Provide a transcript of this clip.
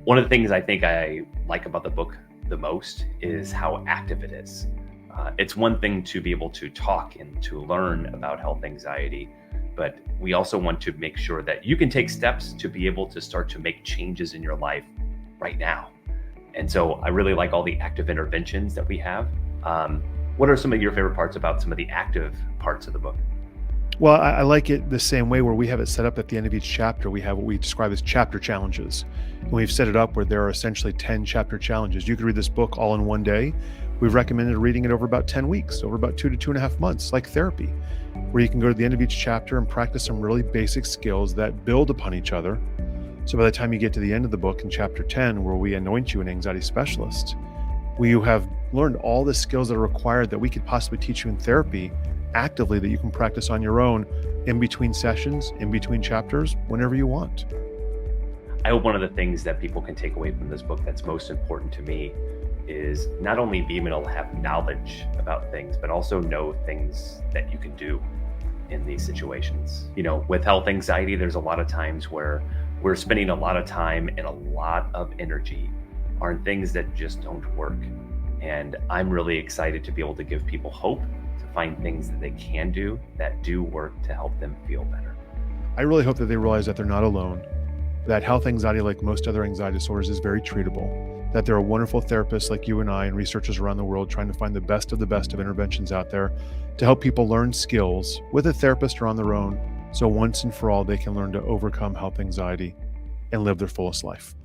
One of the things I think I like about the book the most is how active it is. It's one thing to be able to talk and to learn about health anxiety, but we also want to make sure that you can take steps to be able to start to make changes in your life right now. And so I really like all the active interventions that we have. What are some of your favorite parts about some of the active parts of the book? Well, I like it the same way where we have it set up at the end of each chapter. We have what we describe as chapter challenges. And we've set it up where there are essentially 10 chapter challenges. You could read this book all in one day. We've recommended reading it over about 10 weeks, over about 2 to 2.5 months, like therapy, where you can go to the end of each chapter and practice some really basic skills that build upon each other. So by the time you get to the end of the book in chapter 10, where we anoint you an anxiety specialist, you have learned all the skills that are required that we could possibly teach you in therapy actively, that you can practice on your own in between sessions, in between chapters, whenever you want. I hope one of the things that people can take away from this book that's most important to me is not only being able to have knowledge about things, but also know things that you can do in these situations. With health anxiety, there's a lot of times where we're spending a lot of time and a lot of energy on things that just don't work. And I'm really excited to be able to give people hope, to find things that they can do that do work to help them feel better. I really hope that they realize that they're not alone, that health anxiety, like most other anxiety disorders, is very treatable, that there are wonderful therapists like you and I and researchers around the world trying to find the best of interventions out there to help people learn skills with a therapist or on their own, so once and for all they can learn to overcome health anxiety and live their fullest life.